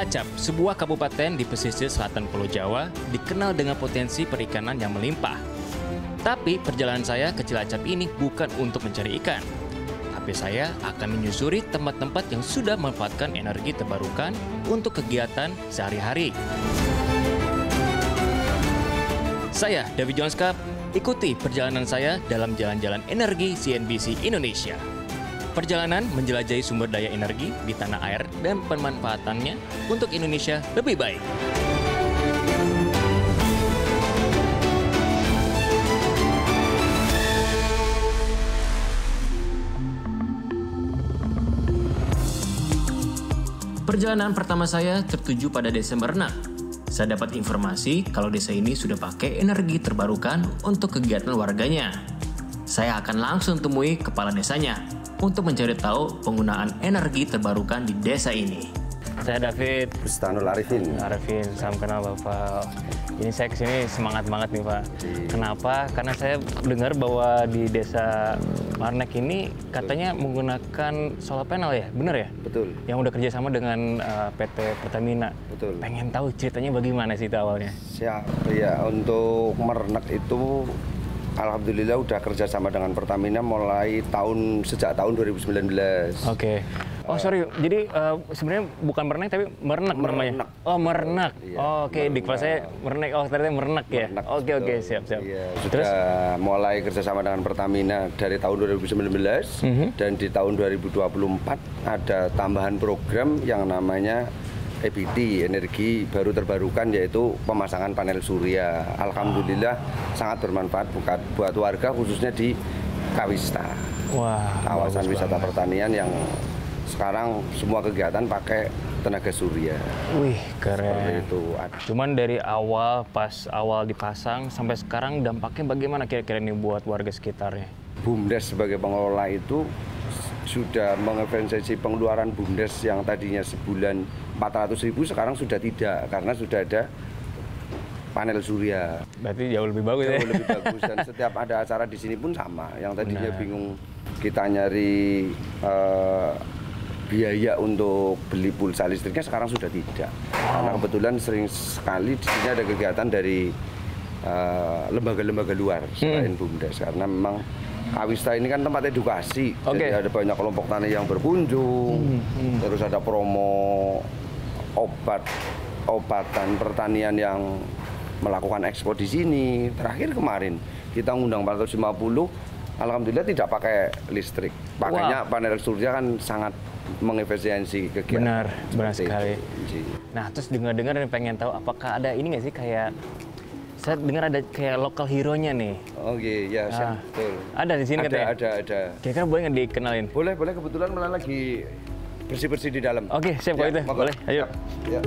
Cilacap, sebuah kabupaten di pesisir selatan Pulau Jawa, dikenal dengan potensi perikanan yang melimpah. Tapi perjalanan saya ke Cilacap ini bukan untuk mencari ikan. Tapi saya akan menyusuri tempat-tempat yang sudah memanfaatkan energi terbarukan untuk kegiatan sehari-hari. Saya, David Jonska, ikuti perjalanan saya dalam jalan-jalan energi CNBC Indonesia. Perjalanan menjelajahi sumber daya energi di tanah air dan pemanfaatannya untuk Indonesia lebih baik. Perjalanan pertama saya tertuju pada desa Merenak. Saya dapat informasi kalau desa ini sudah pakai energi terbarukan untuk kegiatan warganya. Saya akan langsung temui kepala desanya untuk mencari tahu penggunaan energi terbarukan di desa ini. Saya David. Bustanul Arifin. Arifin, salam kenal Bapak. Ini saya kesini semangat banget nih Pak. Kenapa? Karena saya dengar bahwa di desa Merenak ini katanya menggunakan solar panel ya, benar ya? Betul. Yang udah kerjasama dengan PT Pertamina. Betul. Pengen tahu ceritanya bagaimana sih itu awalnya? Siap. Ya, untuk Merenak itu alhamdulillah udah kerjasama dengan Pertamina mulai sejak tahun 2019. Oke. Oh sorry, jadi sebenarnya bukan Merenak tapi Merenak namanya. Oh Merenak. Iya, oh, oke, di kepala saya Merenak. Oh ternyata Merenak ya. Merenak, Oke, siap. Iya, sudah Terus mulai kerjasama dengan Pertamina dari tahun 2019 dan di tahun 2024 ada tambahan program yang namanya EBT, energi baru terbarukan, yaitu pemasangan panel surya. Alhamdulillah sangat bermanfaat buat warga khususnya di Kawista. wah, Kawasan bagus wisata banget. pertanian yang sekarang semua kegiatan pakai tenaga surya. Wih, Seperti keren. itu. Cuman dari awal, pas awal dipasang sampai sekarang dampaknya bagaimana kira-kira nih buat warga sekitarnya? BUMDes sebagai pengelola itu sudah mengevaluasi pengeluaran BUMDes yang tadinya sebulan 400.000 sekarang sudah tidak, karena sudah ada panel surya. Berarti jauh lebih bagus ya? Jauh lebih bagus, dan setiap ada acara di sini pun sama. Yang tadinya Benar. bingung kita nyari biaya untuk beli pulsa listriknya, sekarang sudah tidak. Karena kebetulan sering sekali di sini ada kegiatan dari lembaga-lembaga luar selain BUMDes, karena memang Kawista ini kan tempat edukasi. Oke. Jadi ada banyak kelompok tani yang berkunjung, terus ada promo obatan pertanian yang melakukan ekspor di sini. Terakhir kemarin kita ngundang 450, alhamdulillah tidak pakai listrik. Pakainya panel surya kan sangat mengefisiensi kegiatan. Benar Seperti sekali. itu. Nah, terus dengar-dengar pengen tahu apakah ada ini nggak sih kayak saya dengar ada kayak lokal hero-nya nih. Oke, ya siap, betul. Ada di sini katanya. Ada. Kira-kira boleh nggak dikenalin? Boleh, kebetulan malah lagi bersih-bersih di dalam. Oke, siap kalau itu. monggo. Boleh, ayo. Ya.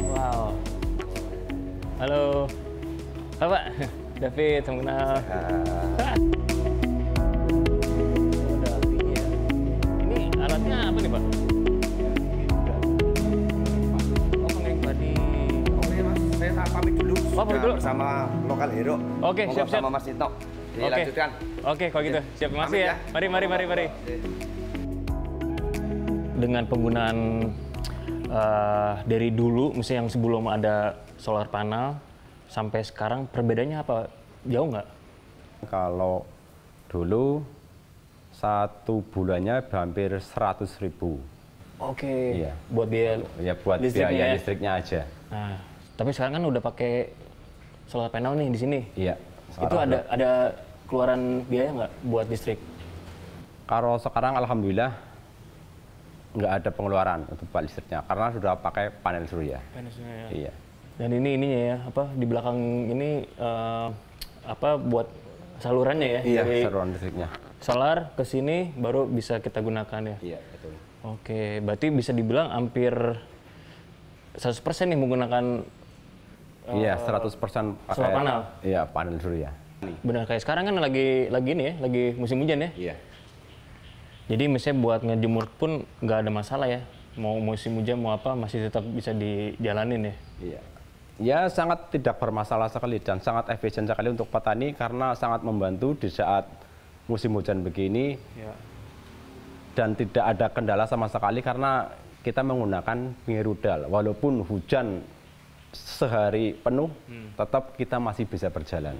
Wow. Halo. Bapak, David, salam kenal. Oh, ada apinya ya. Ini alatnya apa nih, Pak? Oh, pengering padi. Oke Mas, saya pamit dulu. Oh, pamit Sudah dulu. bersama lokal hero. Oke, Monggo siap. sama Mas Tito. Dilanjutkan. Oke, kalau gitu. Siap, Pamit makasih ya. Mari. Dengan penggunaan dari dulu, misalnya yang sebelum ada solar panel, sampai sekarang perbedaannya apa? Jauh nggak? Kalau dulu satu bulannya hampir 100.000. Oke. Iya. Buat biaya Ya buat listriknya biaya ya? listriknya aja. Nah, tapi sekarang kan udah pakai solar panel nih di sini. Iya. Itu ada keluaran biaya nggak buat listrik? Kalau sekarang alhamdulillah nggak ada pengeluaran untuk buat listriknya karena sudah pakai panel surya. Panasnya ya. Iya. Dan ini ininya ya, apa di belakang ini buat salurannya ya? Iya. Dari Saluran listriknya. solar ke sini baru bisa kita gunakan ya. Iya betul. Oke, berarti bisa dibilang hampir 100% nih menggunakan Iya 100% pakai solar panel. Iya panel surya. Benar kayak sekarang kan lagi ini ya, lagi musim hujan ya. Iya. Jadi misalnya buat ngejemur pun nggak ada masalah ya. Mau musim hujan mau apa masih tetap bisa dijalanin ya. Iya. Ya sangat tidak bermasalah sekali dan sangat efisien sekali untuk petani karena sangat membantu di saat musim hujan begini. Ya. Dan tidak ada kendala sama sekali karena kita menggunakan pinggir rudal. Walaupun hujan sehari penuh, tetap kita masih bisa berjalan.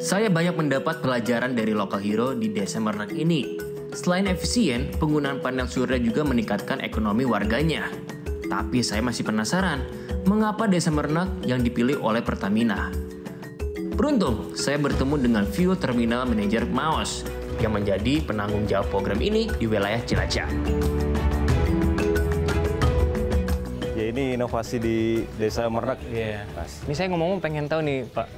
Saya banyak mendapat pelajaran dari lokal hero di Desa Mernak ini. Selain efisien, penggunaan panel surya juga meningkatkan ekonomi warganya. Tapi saya masih penasaran, mengapa Desa Mernak yang dipilih oleh Pertamina? Beruntung, saya bertemu dengan Fuel Terminal Manager Maos yang menjadi penanggung jawab program ini di wilayah Cilacap. Ya, ini inovasi di Desa Mernak. Iya. Ini saya ngomong pengen tahu nih, Pak,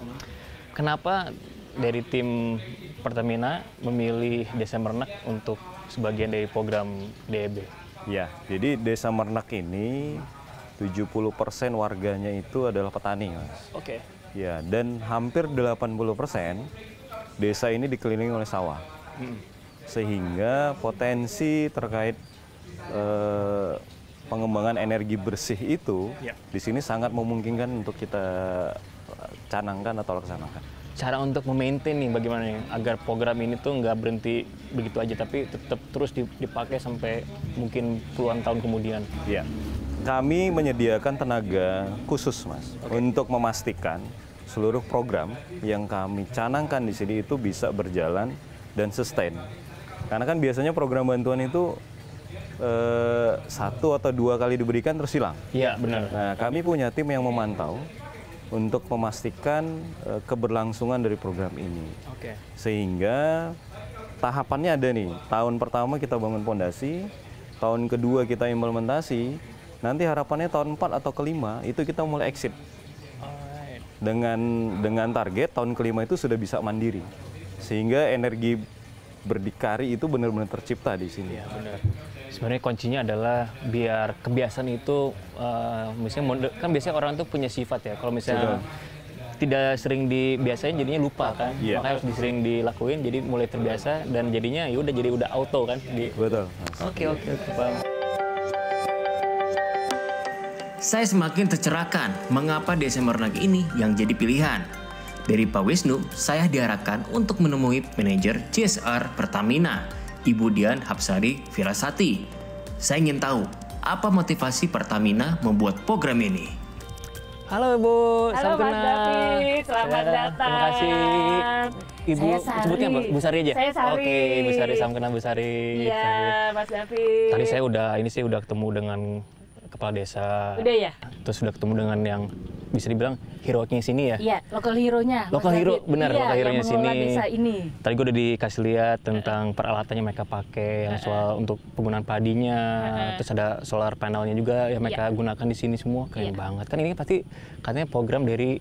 kenapa dari tim Pertamina memilih Desa Mernak untuk sebagian dari program DEB? Ya, jadi Desa Mernak ini 70% warganya itu adalah petani, Mas. Oke. Ya, dan hampir 80% desa ini dikelilingi oleh sawah. Sehingga potensi terkait pengembangan energi bersih itu di sini sangat memungkinkan untuk kita canangkan atau laksanakan. Cara untuk memaintain nih bagaimana nih agar program ini tuh nggak berhenti begitu aja tapi tetap terus dipakai sampai mungkin puluhan tahun kemudian. Ya, kami menyediakan tenaga khusus, Mas, untuk memastikan seluruh program yang kami canangkan di sini itu bisa berjalan dan sustain. Karena kan biasanya program bantuan itu 1 atau 2 kali diberikan terus hilang. Iya, benar. Nah, kami punya tim yang memantau untuk memastikan keberlangsungan dari program ini. Oke. Sehingga tahapannya ada nih. Tahun pertama kita bangun fondasi, tahun kedua kita implementasi, nanti harapannya tahun 4 atau kelima itu kita mulai exit. Dengan target tahun kelima itu sudah bisa mandiri. Sehingga energi berdikari itu benar-benar tercipta di sini. Iya, benar. Sebenarnya kuncinya adalah biar kebiasaan itu, misalnya kan biasanya orang tuh punya sifat ya. Kalau misalnya tidak sering dibiasain jadinya lupa kan. Yeah. Makanya harus sering dilakuin jadi mulai terbiasa dan jadinya ya udah jadi udah auto kan. Betul. Oke, Pak. Saya semakin tercerahkan mengapa Desa Mernak ini yang jadi pilihan. Dari Pak Wisnu, saya diarahkan untuk menemui manajer CSR Pertamina, Ibu Dian Hapsari Firasati. Saya ingin tahu, apa motivasi Pertamina membuat program ini? Halo Ibu, halo Mas David, selamat datang. Terima kasih. Ibu sebutnya Bu Sari aja? Saya Sari. Oke, Bu Sari, salam kenal Bu Sari. Iya, Mas David. Tadi saya udah ketemu dengan kepala desa. Udah ya? Terus udah ketemu dengan yang bisa dibilang hero-nya sini ya? Iya, lokal hero-nya. Lokal hero, benar, iya, lokal hero-nya sini. Desa ini. Tadi gue udah dikasih lihat tentang peralatannya mereka pakai, yang soal untuk penggunaan padinya, terus ada solar panelnya juga yang mereka gunakan di sini semua, keren banget. Kan ini pasti katanya program dari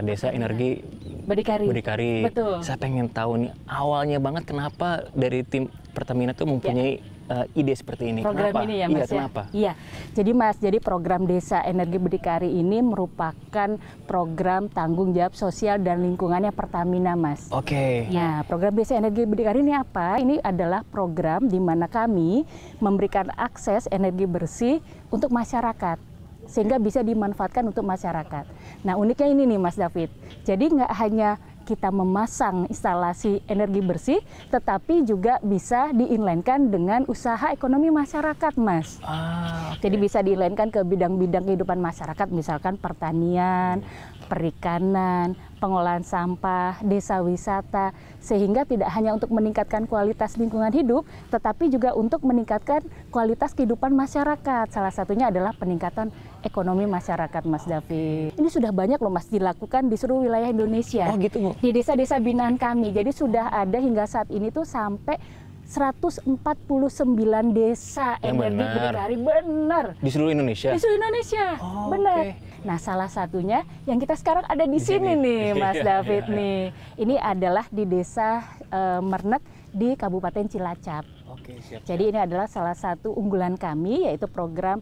Desa Energi Berdikari. Betul. Saya pengen tahu nih awalnya banget kenapa dari tim Pertamina tuh mempunyai ide seperti ini. Program kenapa? Ini ya Mas. Iya, kenapa? Iya. Jadi Mas, jadi program Desa Energi Berdikari ini merupakan program tanggung jawab sosial dan lingkungannya Pertamina, Mas. Oke. Nah, program Desa Energi Berdikari ini apa? Ini adalah program di mana kami memberikan akses energi bersih untuk masyarakat, sehingga bisa dimanfaatkan untuk masyarakat. Nah, uniknya ini nih Mas David. Jadi nggak hanya kita memasang instalasi energi bersih, tetapi juga bisa diinlainkan dengan usaha ekonomi masyarakat, Mas. Jadi bisa diinlainkan ke bidang-bidang kehidupan masyarakat, misalkan pertanian, perikanan, pengolahan sampah, desa wisata, sehingga tidak hanya untuk meningkatkan kualitas lingkungan hidup, tetapi juga untuk meningkatkan kualitas kehidupan masyarakat. Salah satunya adalah peningkatan ekonomi masyarakat, Mas David. Ini sudah banyak loh Mas dilakukan di seluruh wilayah Indonesia. Oh gitu, Bu. Di desa-desa binaan kami. Jadi sudah ada hingga saat ini tuh sampai 149 desa energi berdikari, benar. Di seluruh Indonesia? Di seluruh Indonesia, benar. Okay. Nah, salah satunya yang kita sekarang ada di sini nih, Mas David nih. Ini adalah di Desa Mernak di Kabupaten Cilacap. Oke, siap. Jadi ini adalah salah satu unggulan kami, yaitu program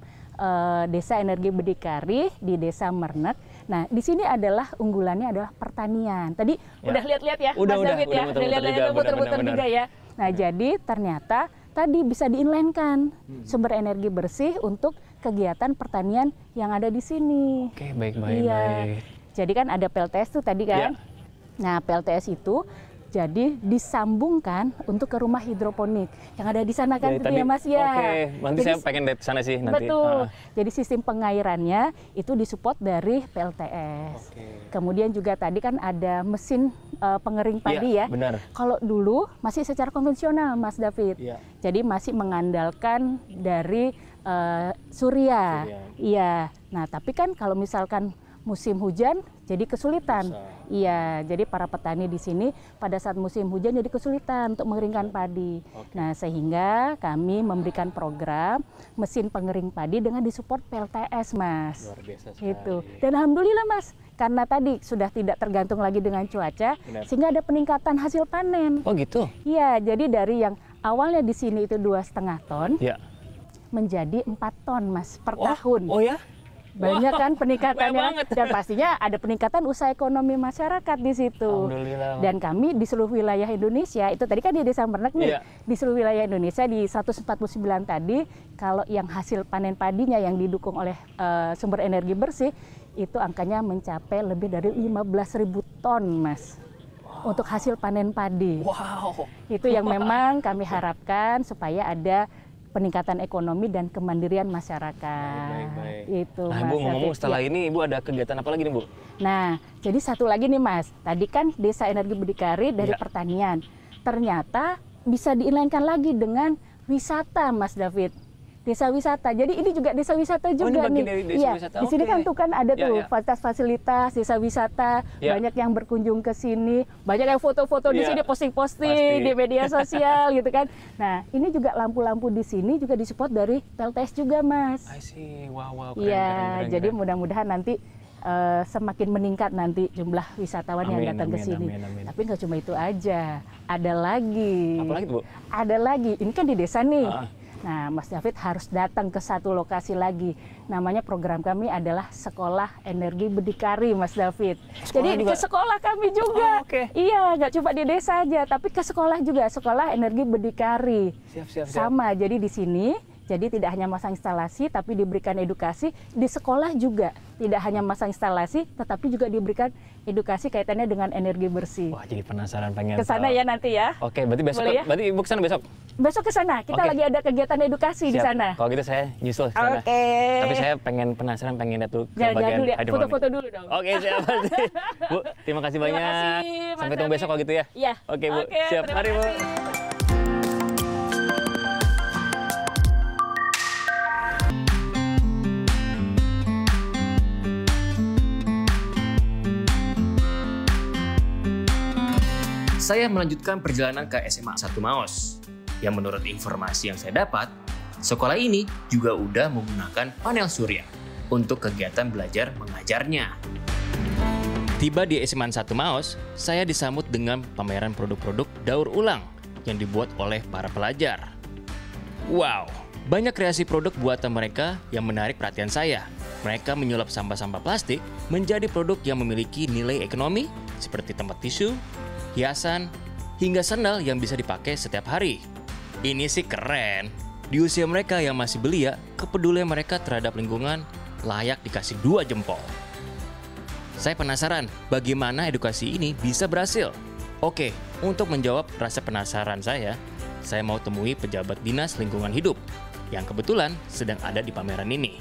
Desa Energi Berdikari di Desa Mernak. Nah, di sini adalah unggulannya adalah pertanian. Tadi udah lihat-lihat ya, Mas David ya, udah lihat-lihat muter-muter juga ya. Nah, jadi ternyata tadi bisa di-inline-kan sumber energi bersih untuk kegiatan pertanian yang ada di sini. Oke, baik-baik. Iya. Jadi kan ada PLTS tuh tadi kan. Iya. Nah, PLTS itu jadi disambungkan untuk ke rumah hidroponik yang ada di sana kan, gitu ya Mas ya. Oke, nanti jadi, saya pengen lihat sana sih nanti. Betul. Jadi sistem pengairannya itu disupport dari PLTS. Kemudian juga tadi kan ada mesin pengering padi ya. Benar. Kalau dulu masih secara konvensional Mas David. Iya. Jadi masih mengandalkan dari surya. Iya. Nah, tapi kan kalau misalkan musim hujan jadi kesulitan. Iya, jadi para petani di sini pada saat musim hujan jadi kesulitan untuk mengeringkan padi. Nah, sehingga kami memberikan program mesin pengering padi dengan disupport PLTS, Mas. Luar biasa sekali. Gitu. Dan alhamdulillah, Mas, karena tadi sudah tidak tergantung lagi dengan cuaca, sehingga ada peningkatan hasil panen. Oh gitu? Iya, jadi dari yang awalnya di sini itu 2,5 ton menjadi 4 ton, Mas, per tahun. Oh ya? Banyak kan peningkatannya, banget. dan pastinya ada peningkatan usaha ekonomi masyarakat di situ. Alhamdulillah. Dan kami di seluruh wilayah Indonesia, itu tadi kan di Desa Merenak nih, di seluruh wilayah Indonesia di 149 tadi, kalau yang hasil panen padinya yang didukung oleh sumber energi bersih, itu angkanya mencapai lebih dari 15.000 ton, Mas. Untuk hasil panen padi. Wow. Itu yang memang kami harapkan supaya ada peningkatan ekonomi dan kemandirian masyarakat. Baik. Itu, Nah, Mas Bu, ngomong David. setelah ini Ibu ada kegiatan apa lagi nih, Bu? Nah, jadi satu lagi nih Mas, tadi kan Desa Energi Berdikari dari pertanian. Ternyata bisa diinlainkan lagi dengan wisata, Mas David. Desa wisata. Jadi ini juga desa wisata juga ini nih. bagian dari desa wisata. Di sini kan tuh kan ada tuh Ya. fasilitas desa wisata, banyak yang berkunjung ke sini, banyak yang foto-foto di sini, posting-posting di media sosial gitu kan. Nah, ini juga lampu-lampu di sini juga disupport dari PLTS juga, Mas. I see. Wow, keren, Iya, keren, jadi keren. mudah-mudahan nanti semakin meningkat nanti jumlah wisatawan yang datang ke sini. Amin. Tapi nggak cuma itu aja, ada lagi. Apa lagi, Bu? Ada lagi. Ini kan di desa nih. Nah, Mas David harus datang ke satu lokasi lagi. Namanya program kami adalah Sekolah Energi Berdikari, Mas David. Jadi juga? ke sekolah kami juga. Iya, nggak cuma di desa aja, tapi ke sekolah juga. Sekolah Energi Berdikari. Siap. Sama, jadi di sini. Jadi tidak hanya masang instalasi, tapi diberikan edukasi. Di sekolah juga tidak hanya masang instalasi, tetapi juga diberikan edukasi kaitannya dengan energi bersih. Wah, jadi penasaran pengen Kesana tahu. ya nanti ya. Oke, berarti besok. Boleh ya? Berarti Ibu kesana besok. Besok ke sana, kita lagi ada kegiatan edukasi di Siap. sana. Kalau gitu saya nyusul ke sana. Oke. Tapi saya penasaran pengen lihat tuh ke Jalan-jalan bagian dulu ya, hydroponik. foto-foto dulu dong. Oke, siap. Bu, terima kasih banyak. kasih, Mas Sampai ketemu besok kalau gitu ya. Iya. Oke, Bu. Oke, Siap. terima Mari, Bu. kasih. Saya melanjutkan perjalanan ke SMA 1 Maos. Yang menurut informasi yang saya dapat, sekolah ini juga udah menggunakan panel surya untuk kegiatan belajar mengajarnya. Tiba di SMA 1 Maos, saya disambut dengan pameran produk-produk daur ulang yang dibuat oleh para pelajar. Wow, banyak kreasi produk buatan mereka yang menarik perhatian saya. Mereka menyulap sampah-sampah plastik menjadi produk yang memiliki nilai ekonomi seperti tempat tisu, hiasan, hingga sandal yang bisa dipakai setiap hari. Ini sih keren. Di usia mereka yang masih belia, kepedulian mereka terhadap lingkungan layak dikasih 2 jempol. Saya penasaran bagaimana edukasi ini bisa berhasil. Oke, untuk menjawab rasa penasaran saya mau temui pejabat Dinas Lingkungan Hidup yang kebetulan sedang ada di pameran ini.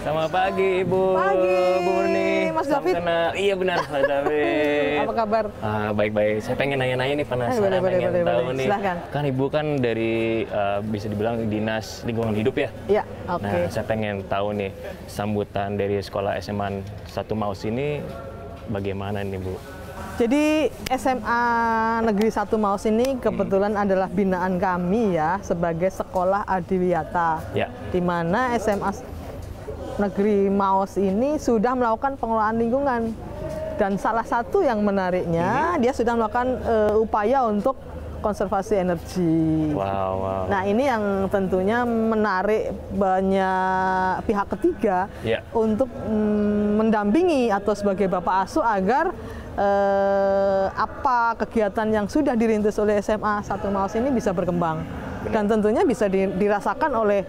Selamat pagi, Ibu. Pagi, Bu Murni. Mas Salam David. kenal. Iya benar, Mas David. Apa kabar? Baik-baik. Saya pengen nanya-nanya nih, penasaran boleh, pengen tahu boleh. nih. Silahkan. Kan Ibu kan dari bisa dibilang Dinas Lingkungan Hidup ya? Iya, oke. Nah, saya pengen tahu nih sambutan dari sekolah SMA 1 Maos ini bagaimana nih, Bu? Jadi SMA Negeri 1 Maos ini kebetulan adalah binaan kami ya sebagai sekolah adiwiyata. Ya. Di mana SMA Negeri Maos ini sudah melakukan pengelolaan lingkungan. Dan salah satu yang menariknya, dia sudah melakukan upaya untuk konservasi energi. Wow. Nah, ini yang tentunya menarik banyak pihak ketiga untuk mendampingi atau sebagai bapak asuh agar apa kegiatan yang sudah dirintis oleh SMA 1 Maus ini bisa berkembang. Dan tentunya bisa dirasakan oleh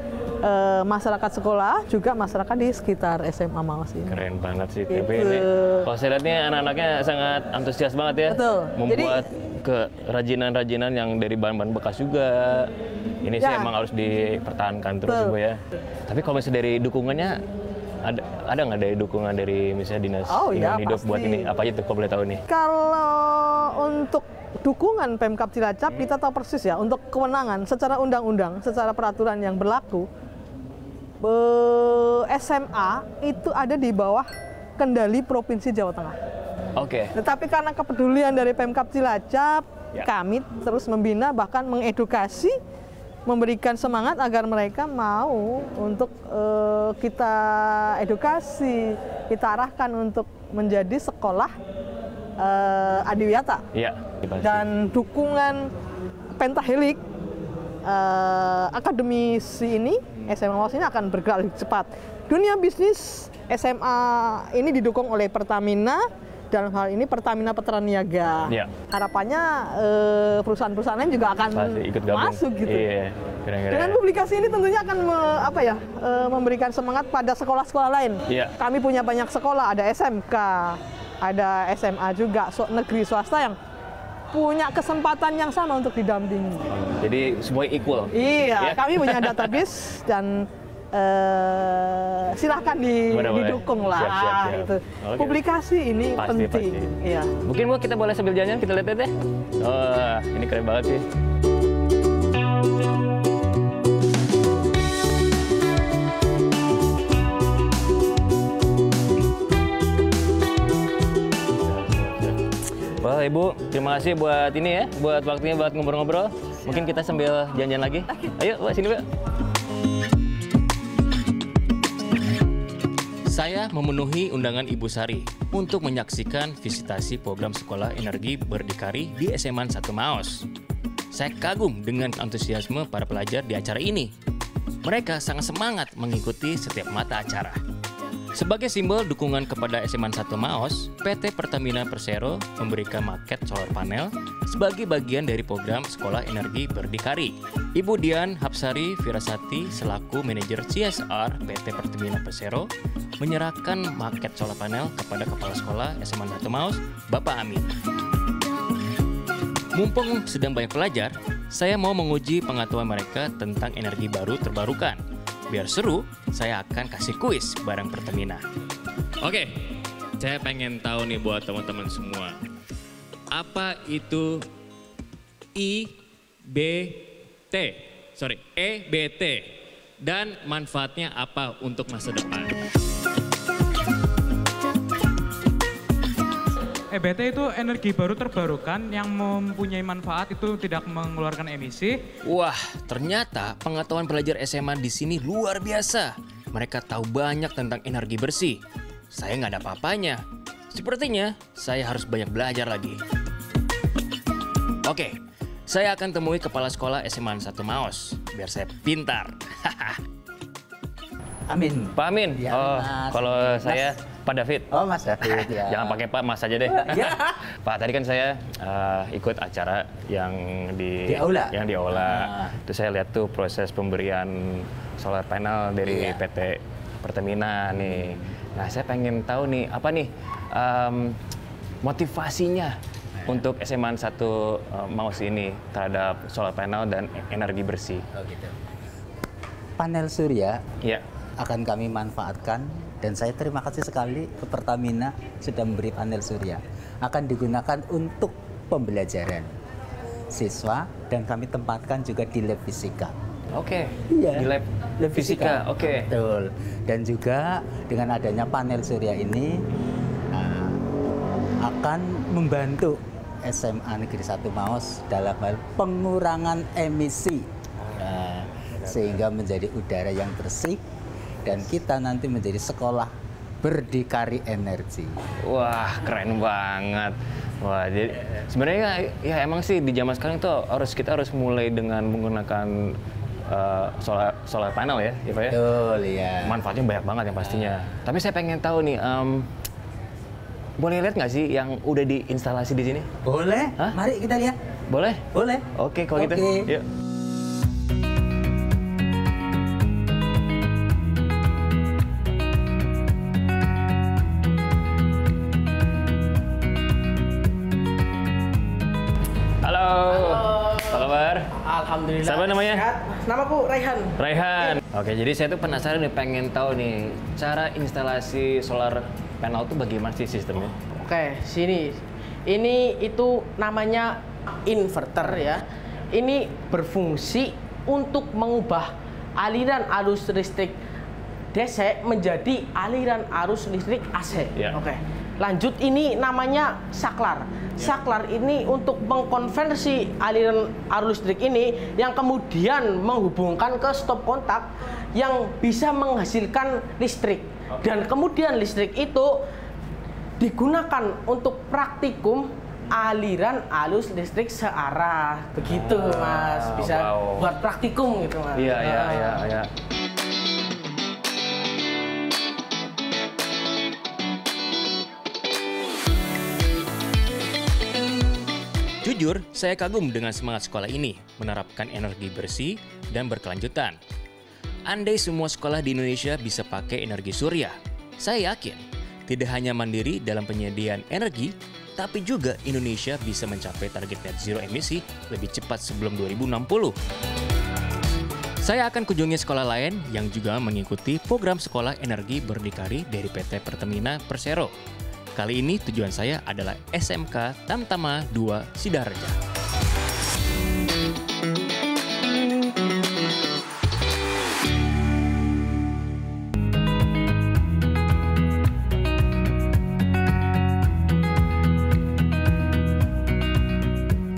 masyarakat sekolah, juga masyarakat di sekitar SMA Maus ini. Keren banget sih. Tapi ini, kalau saya lihat nih anak-anaknya sangat antusias banget ya. Betul. Membuat kerajinan-rajinan yang dari bahan-bahan bekas juga. Ini sih emang harus dipertahankan terus Bu ya. Tapi kalau misalnya dari dukungannya, ada nggak dari dukungan dari misalnya dinas lingkungan hidup pasti. buat ini? Apa aja tuh kalau boleh tahu nih? Kalau untuk dukungan Pemkab Cilacap, kita tahu persis ya, untuk kewenangan secara undang-undang, secara peraturan yang berlaku, SMA itu ada di bawah kendali Provinsi Jawa Tengah. Oke. Tetapi karena kepedulian dari Pemkab Cilacap, kami terus membina, bahkan mengedukasi, memberikan semangat agar mereka mau untuk kita edukasi, kita arahkan untuk menjadi sekolah adiwiyata. Iya. Dan dukungan pentahelik akademisi ini, SMA Maus ini akan bergerak lebih cepat. Dunia bisnis SMA ini didukung oleh Pertamina, dalam hal ini Pertamina Petraniaga. Ya. Harapannya perusahaan-perusahaan lain juga akan ikut gabung. masuk gitu. Iya, kira-kira. Dengan publikasi ini tentunya akan memberikan semangat pada sekolah-sekolah lain. Iya. Kami punya banyak sekolah, ada SMK, ada SMA juga, negeri swasta yang punya kesempatan yang sama untuk didampingi. Jadi semua equal. Iya, Ya. kami punya database dan silahkan didukung lah. Siap. Gitu. Oke. Publikasi ini Pasti. penting. Iya. Mungkin Bu kita boleh sambil jalan kita lihat ya. Oh, ini keren banget sih. Wah Ibu, terima kasih buat ini ya, buat waktunya buat ngobrol-ngobrol. Mungkin kita sambil jalan-jalan lagi. Ayo, Bu, sini Bu. Saya memenuhi undangan Ibu Sari untuk menyaksikan visitasi program Sekolah Energi Berdikari di SMA 1 Maus. Saya kagum dengan antusiasme para pelajar di acara ini. Mereka sangat semangat mengikuti setiap mata acara. Sebagai simbol dukungan kepada SMA 1 Maus, PT Pertamina Persero memberikan maket solar panel sebagai bagian dari program Sekolah Energi Berdikari. Ibu Dian Hapsari Firasati selaku manajer CSR PT Pertamina Persero menyerahkan maket solar panel kepada Kepala Sekolah SMA 1 Maus, Bapak Amin. Mumpung sedang banyak pelajar, saya mau menguji pengetahuan mereka tentang energi baru terbarukan. Biar seru, saya akan kasih kuis bareng Pertamina. Oke, saya pengen tahu nih buat teman-teman semua. Apa itu EBT dan manfaatnya apa untuk masa depan? EBT itu energi baru terbarukan yang mempunyai manfaat itu tidak mengeluarkan emisi. Wah, ternyata pengetahuan pelajar SMA di sini luar biasa. Mereka tahu banyak tentang energi bersih. Saya nggak ada apa-apanya. Sepertinya saya harus banyak belajar lagi. Oke, saya akan temui Kepala Sekolah SMA 1 Maus, biar saya pintar. Amin. Pak Amin, Ya, oh, Mas. kalau saya Pak David. Oh, Mas David ya. Jangan pakai Pak, Mas aja deh. Pak, tadi kan saya ikut acara yang di aula. Yang di aula. Terus saya lihat tuh proses pemberian solar panel dari PT Pertamina nih. Nah, saya pengen tahu nih apa nih motivasinya untuk SMA 1 Maus ini terhadap solar panel dan energi bersih. Oh, gitu. Panel surya Iya. akan kami manfaatkan dan saya terima kasih sekali ke Pertamina sudah memberi panel surya. Akan digunakan untuk pembelajaran siswa dan kami tempatkan juga di lab fisika. Oke. Iya. Di lab fisika. Oke. Betul. Dan juga dengan adanya panel surya ini akan membantu SMA Negeri 1 Maus dalam hal pengurangan emisi. Sehingga menjadi udara yang bersih dan kita nanti menjadi sekolah berdikari energi. Wah, keren banget. Wah, jadi sebenarnya ya emang sih di zaman sekarang itu kita harus mulai dengan menggunakan solar panel ya, Pak ya. Betul, ya. Manfaatnya banyak banget yang pastinya. Tapi saya pengen tahu nih, boleh lihat nggak sih yang udah diinstalasi di sini? Boleh. Hah? Mari kita lihat. Boleh? Boleh. Oke, kalau gitu. Yuk. Halo. Apa kabar? Alhamdulillah. Siapa namanya? Sehat. Namaku Raihan. Raihan. Oke, jadi saya tuh penasaran nih, pengen tahu nih cara instalasi solar panel tuh bagaimana sih sistemnya? Oke, sini. Ini itu namanya inverter ya. Ini berfungsi untuk mengubah aliran arus listrik DC menjadi aliran arus listrik AC. Ya. Oke. Lanjut, ini namanya saklar. Saklar ini untuk mengkonversi aliran arus listrik ini yang kemudian menghubungkan ke stop kontak yang bisa menghasilkan listrik. Dan kemudian listrik itu digunakan untuk praktikum aliran arus listrik searah. Begitu, Mas. Bisa buat praktikum gitu, Mas. Iya. Jujur, saya kagum dengan semangat sekolah ini menerapkan energi bersih dan berkelanjutan. Andai semua sekolah di Indonesia bisa pakai energi surya, saya yakin tidak hanya mandiri dalam penyediaan energi, tapi juga Indonesia bisa mencapai target net zero emisi lebih cepat sebelum 2060. Saya akan kunjungi sekolah lain yang juga mengikuti program sekolah energi berdikari dari PT Pertamina Persero. Kali ini tujuan saya adalah SMK Tamtama 2 Sidaharja.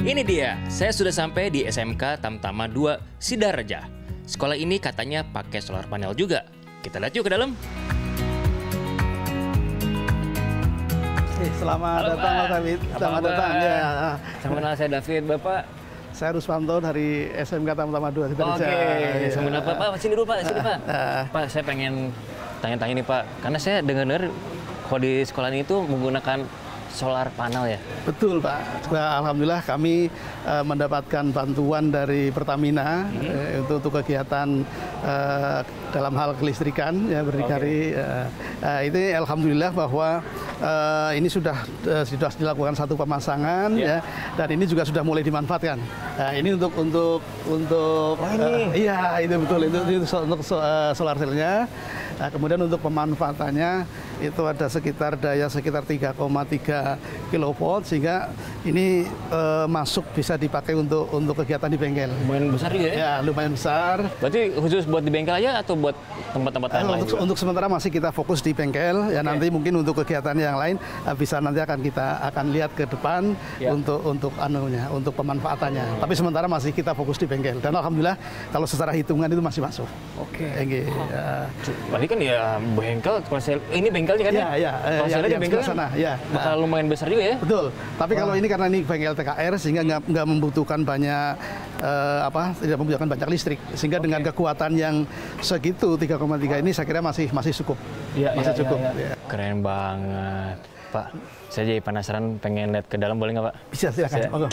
Ini dia, saya sudah sampai di SMK Tamtama 2 Sidaharja. Sekolah ini katanya pakai solar panel juga. Kita lihat yuk ke dalam. Selamat datang Mas David. Selamat datang. Ya. Sama kenal, saya David, Bapak. Saya Ruswanto dari SMK Tamtama 2 Sidaharja. Oke, sebenarnya Pak, sini dulu Pak, sini Pak. Pak, saya pengen tanya-tanya nih Pak, karena saya dengar kalau di sekolah ini tuh menggunakan solar panel ya? Betul Pak. Alhamdulillah kami mendapatkan bantuan dari Pertamina untuk kegiatan dalam hal kelistrikan ya berdikari. Ini alhamdulillah bahwa ini sudah dilakukan satu pemasangan ya, dan ini juga sudah mulai dimanfaatkan. Ini untuk iya itu betul itu untuk solar cell-nya. Kemudian untuk pemanfaatannya itu ada daya sekitar 3,3 kV sehingga ini masuk bisa dipakai untuk kegiatan di bengkel. Lumayan besar juga ya? Ya, lumayan besar. Berarti khusus buat di bengkel aja atau buat tempat-tempat lain? Untuk sementara masih kita fokus di bengkel ya, nanti mungkin untuk kegiatan yang lain bisa nanti kita akan lihat ke depan untuk pemanfaatannya. Tapi sementara masih kita fokus di bengkel dan alhamdulillah kalau secara hitungan itu masih masuk. Oke. Berarti kan ya bengkel, ini bengkelnya kan ya? Iya. Kalau saya lihat di bengkel sana, bakal lumayan besar juga ya? Betul. Tapi kalau ini karena ini bengkel TKR sehingga nggak membutuhkan banyak tidak membutuhkan banyak listrik sehingga dengan kekuatan yang segitu 3,3 ini saya kira masih cukup. Masih cukup. Ya. Keren banget, Pak. Saya jadi penasaran, pengen lihat ke dalam, boleh nggak Pak? Bisa, silakan. Monggo.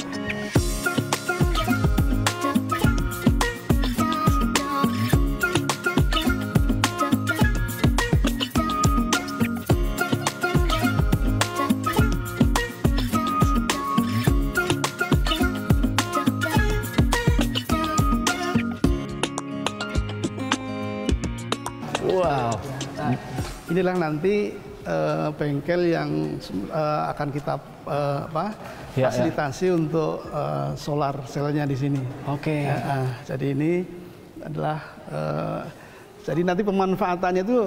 Wow. Inilah nanti bengkel yang akan kita fasilitasi untuk solar cell-nya di sini. Oke. Jadi ini adalah jadi nanti pemanfaatannya itu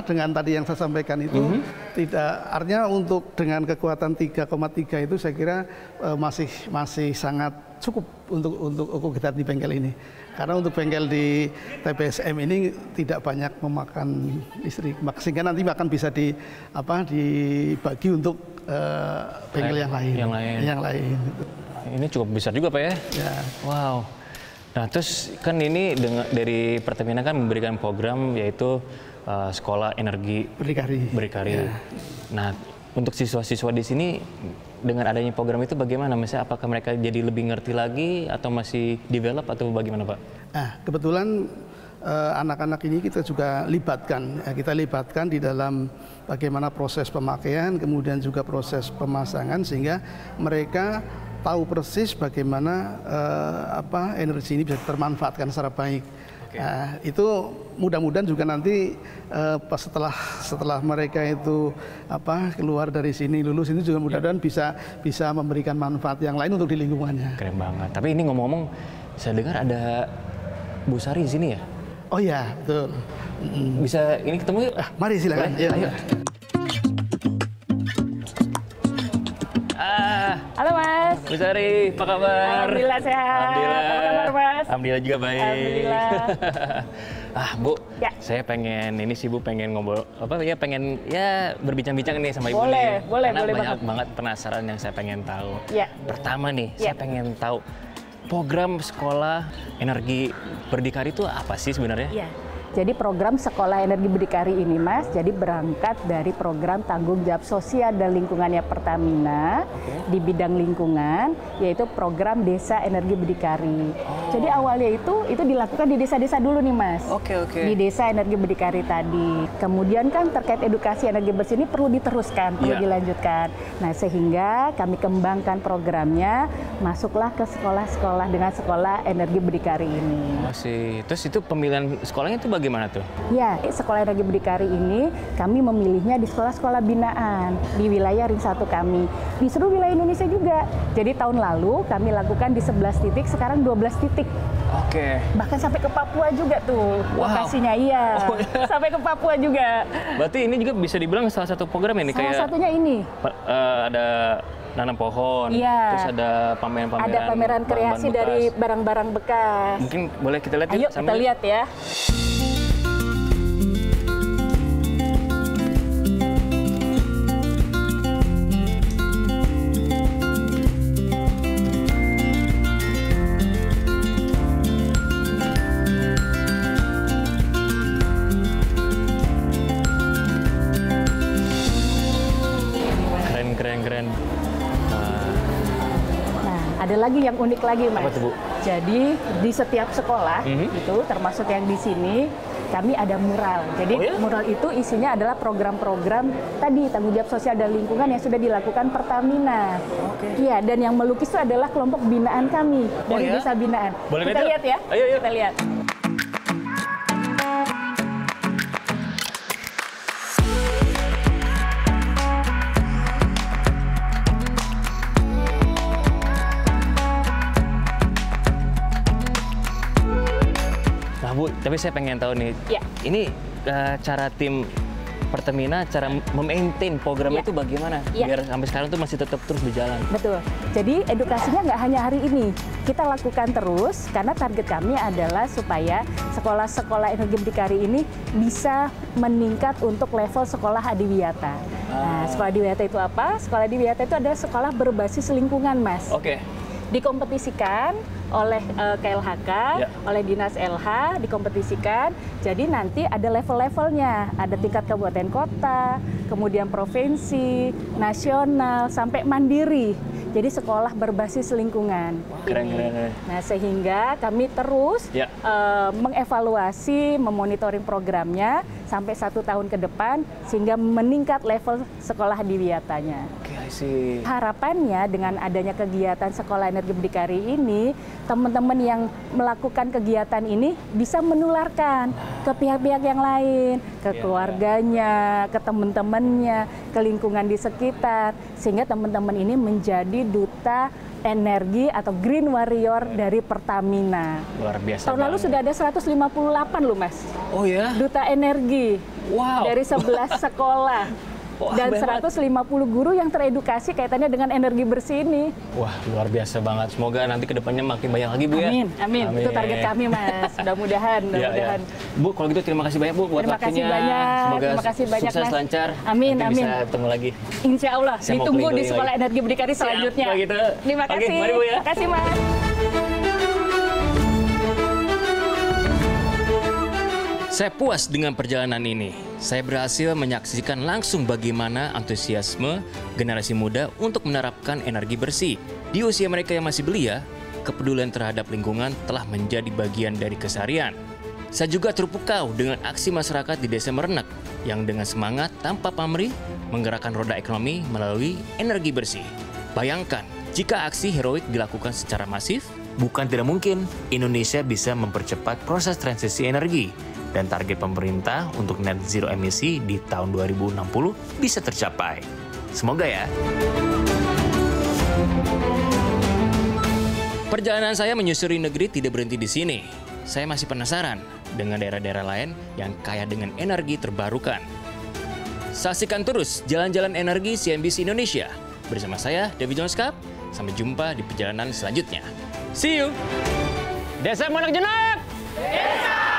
dengan tadi yang saya sampaikan itu tidak artinya untuk dengan kekuatan 3,3 itu saya kira masih sangat cukup untuk kegiatan di bengkel ini. Karena untuk bengkel di TPSM ini tidak banyak memakan listrik, sehingga nanti akan bisa dibagi untuk bengkel yang lain. Ini cukup besar juga Pak ya? Ya. Wow. Nah terus kan ini dari Pertamina kan memberikan program yaitu sekolah energi berdikari. Ya. Nah untuk siswa-siswa di sini dengan adanya program itu bagaimana? Misalnya apakah mereka jadi lebih ngerti lagi atau masih develop atau bagaimana, Pak? Nah, kebetulan anak-anak ini kita juga libatkan, kita libatkan di dalam bagaimana proses pemakaian, kemudian juga proses pemasangan, sehingga mereka tahu persis bagaimana energi ini bisa termanfaatkan secara baik. Nah, itu mudah-mudahan juga nanti pas setelah mereka itu keluar dari sini, lulus ini juga mudah-mudahan bisa memberikan manfaat yang lain untuk di lingkungannya. Keren banget. Tapi ini ngomong-ngomong, saya dengar ada Bu Sari di sini ya? Oh iya, betul. Bisa ini ketemu yuk? Mari silakan. Ya, ayo. Halo Mas. Bu Sari, apa kabar? Alhamdulillah sehat. Alhamdulillah. Apa kabar Mas? Alhamdulillah juga baik. Alhamdulillah. Bu, ya. Saya pengen ngobrol pengen berbincang-bincang nih sama Ibu boleh, nih. Boleh, Karena boleh banyak banget penasaran yang saya pengen tahu. Ya. Pertama nih, saya pengen tahu program sekolah energi berdikari itu apa sih sebenarnya? Ya. Jadi program Sekolah Energi Berdikari ini Mas, jadi berangkat dari program tanggung jawab sosial dan lingkungannya Pertamina di bidang lingkungan, yaitu program Desa Energi Berdikari. Jadi awalnya itu dilakukan di desa-desa dulu nih Mas. Di Desa Energi Berdikari tadi. Kemudian kan terkait edukasi energi bersih ini perlu diteruskan, perlu dilanjutkan. Nah sehingga kami kembangkan programnya, masuklah ke sekolah-sekolah dengan Sekolah Energi Berdikari ini. Terus itu pemilihan sekolahnya itu bagaimana tuh? Ya, Sekolah Energi Berdikari ini kami memilihnya di sekolah-sekolah binaan di wilayah Ring 1 kami. Di seluruh wilayah Indonesia juga. Jadi tahun lalu kami lakukan di 11 titik, sekarang 12 titik. Bahkan sampai ke Papua juga tuh lokasinya, iya. Sampai ke Papua juga. Berarti ini juga bisa dibilang salah satu program ini salah satunya ini. Ada nanam pohon, terus ada pameran-pameran. Ada pameran kreasi dari barang-barang bekas. Mungkin boleh kita lihat. Ayo kita lihat ya. Keren. Ada lagi yang unik lagi Mas. Apa tuh, Bu? Jadi di setiap sekolah itu termasuk yang di sini kami ada mural. Jadi mural itu isinya adalah program-program tadi tanggung jawab sosial dan lingkungan yang sudah dilakukan Pertamina. Iya, dan yang melukis itu adalah kelompok binaan kami dari desa binaan. Boleh kita lihat ya. Ayo. Kita lihat. Bu, tapi saya pengen tahu nih, ini cara tim Pertamina, cara memaintain program itu bagaimana? Biar sampai sekarang tuh masih tetap terus berjalan. Betul. Jadi edukasinya nggak hanya hari ini, kita lakukan terus karena target kami adalah supaya sekolah-sekolah energi berdikari ini bisa meningkat untuk level sekolah adiwiyata. Nah, sekolah adiwiyata itu apa? Sekolah adiwiyata itu adalah sekolah berbasis lingkungan, Mas. Dikompetisikan oleh KLHK, oleh Dinas LH, dikompetisikan. Jadi nanti ada level-levelnya, ada tingkat kabupaten kota, kemudian provinsi, nasional, sampai mandiri. Jadi sekolah berbasis lingkungan. Keren. Nah sehingga kami terus mengevaluasi, memonitoring programnya sampai 1 tahun ke depan sehingga meningkat level sekolah adiwiyatanya. Harapannya dengan adanya kegiatan Sekolah Energi Berdikari ini, teman-teman yang melakukan kegiatan ini bisa menularkan ke pihak-pihak yang lain, ke keluarganya, ke teman-temannya, ke lingkungan di sekitar, sehingga teman-teman ini menjadi duta energi atau Green Warrior dari Pertamina. Luar biasa. Tahun lalu sudah ada 158 loh Mas. Oh ya? Duta energi. Dari 11 sekolah. Dan 150 guru yang teredukasi kaitannya dengan energi bersih ini. Wah, luar biasa banget. Semoga nanti kedepannya makin banyak lagi, Bu ya. Amin. Itu target kami, Mas. Mudah-mudahan. Bu, kalau gitu terima kasih banyak, Bu, buat waktunya. Semoga sukses, lancar. Amin. Bisa ketemu lagi. Insya Allah. Ditunggu di Sekolah Energi Berdikari selanjutnya. Terima kasih. Mari, Bu ya. Terima kasih, Mas. Saya puas dengan perjalanan ini. Saya berhasil menyaksikan langsung bagaimana antusiasme generasi muda untuk menerapkan energi bersih. Di usia mereka yang masih belia, kepedulian terhadap lingkungan telah menjadi bagian dari keseharian. Saya juga terpukau dengan aksi masyarakat di Desa Merenek yang dengan semangat tanpa pamrih menggerakkan roda ekonomi melalui energi bersih. Bayangkan, jika aksi heroik dilakukan secara masif, bukan tidak mungkin Indonesia bisa mempercepat proses transisi energi. Dan target pemerintah untuk net zero emisi di tahun 2060 bisa tercapai. Semoga ya. Perjalanan saya menyusuri negeri tidak berhenti di sini. Saya masih penasaran dengan daerah-daerah lain yang kaya dengan energi terbarukan. Saksikan terus Jalan-Jalan Energi CNBC Indonesia. Bersama saya, David Jonskap. Sampai jumpa di perjalanan selanjutnya. See you! Desa Monak Jenak! Desa!